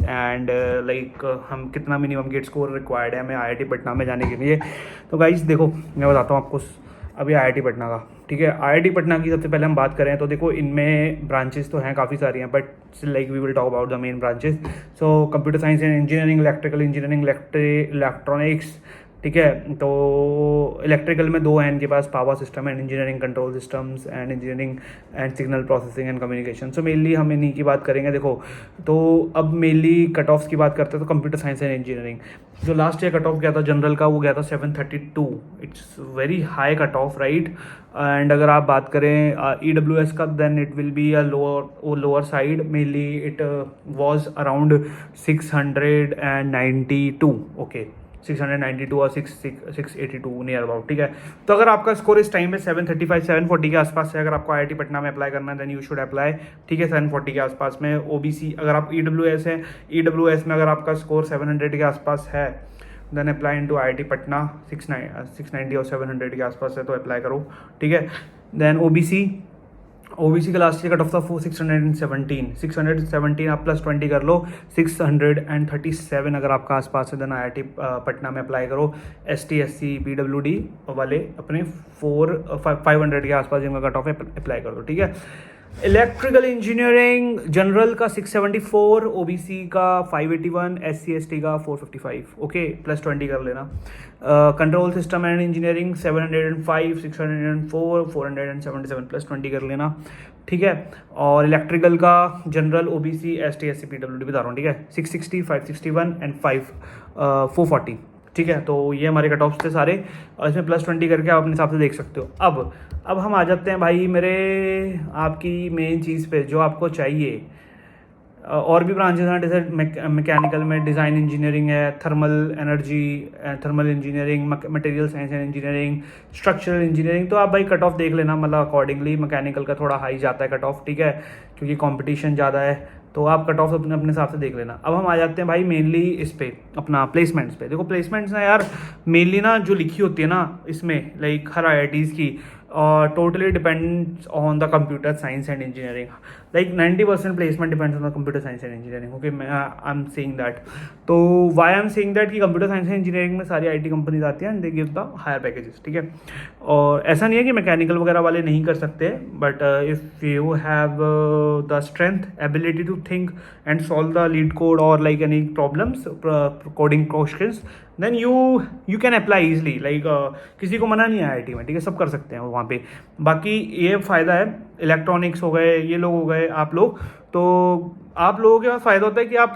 And like हम कितना minimum gate score required है हमें आईआईटी पटना में जाने के लिए। तो गाइस देखो मैं बताता हूँ आपको अभी आईआईटी पटना का, ठीक है। आईआईटी पटना की सबसे पहले हम बात करें तो देखो इनमें ब्रांचेस तो हैं काफ़ी सारी हैं, but like we will talk about the main branches. So computer science and engineering, electrical engineering, electronics, ठीक है। तो इलेक्ट्रिकल में दो हैं इनके पास, power system and engineering, control systems and engineering and signal processing and communication. So mainly हम इन्हीं की बात करेंगे। देखो तो अब मेनली कट ऑफ्स की बात करते हैं तो कंप्यूटर साइंस एंड इंजीनियरिंग जो लास्ट ईयर कट ऑफ गया था जनरल का वो गया था 732। It's very high cut off, right. And अगर आप बात करें EWS का then it will be a lower side, mainly it was around 692, okay 692 और 682 नियर अबाउट, ठीक है। तो अगर आपका स्कोर इस टाइम में 735 740 के आसपास है, अगर आपको आईआईटी पटना में अप्लाई करना है देन यू शुड अप्लाई, ठीक है। 740 के आसपास में ओबीसी, अगर आप EWS है, EWS में अगर आपका स्कोर 700 के आसपास है then apply into IIT Patna. 690 और 700 के आसपास है तो अप्लाई करो, ठीक है। देन ओबीसी का लास्ट ईयर कट ऑफ था 617 आप प्लस 20 कर लो, 637 अगर आपका आसपास है देन आईआईटी पटना में अप्लाई करो। ST SC PWD वाले अपने 500 के आसपास जिनका कट ऑफ है अप्लाई कर दो, ठीक है। इलेक्ट्रिकल इंजीनियरिंग जनरल का 674, ओबीसी का 581, SC ST का 455, ओके प्लस 20 कर लेना। Control system and engineering 705, 604, 477 plus 20 कर लेना, ठीक है। और इलेक्ट्रिकल का general OBC ST SC PWD बता रहा हूँ, ठीक है। 660, 561 एंड 440, ठीक है। तो ये हमारे कट ऑफ्स थे सारे और इसमें प्लस 20 करके आप अपने हिसाब से देख सकते हो। अब हम आ जाते हैं भाई मेरे आपकी मेन चीज़ पे जो आपको चाहिए। और भी ब्रांचेस हैं जैसे मैकेनिकल में डिज़ाइन इंजीनियरिंग है, thermal engineering, material science and engineering, structural engineering. तो आप भाई कट ऑफ देख लेना, मतलब अकॉर्डिंगली मैकेनिकल का थोड़ा हाई जाता है कट ऑफ, ठीक है, क्योंकि कंपटीशन ज़्यादा है। तो आप कट ऑफ अपने अपने हिसाब से देख लेना। अब हम आ जाते हैं भाई मेनली इस पे अपना प्लेसमेंट्स पे। देखो प्लेसमेंट्स ना यार मेनली ना जो लिखी होती है ना इसमें लाइक हर IITs की totally depends on the computer science and engineering, like 90% placement depends on the computer science and engineering, okay। I'm saying that, तो why I'm saying that कि computer science and engineering में सारी IT companies आती हैं and they give the higher packages, ठीक है। और ऐसा नहीं है कि मैकेनिकल वगैरह वाले नहीं कर सकते, but if you have the strength ability to think and solve the lead code और like any problems coding questions then you can apply easily, like किसी को मना नहीं है IIT में, ठीक है, सब कर सकते हैं वहाँ पे। बाकी ये फ़ायदा है, इलेक्ट्रॉनिक्स हो गए, ये लोग हो गए, आप लोग, तो आप लोगों के पास फ़ायदा होता है कि आप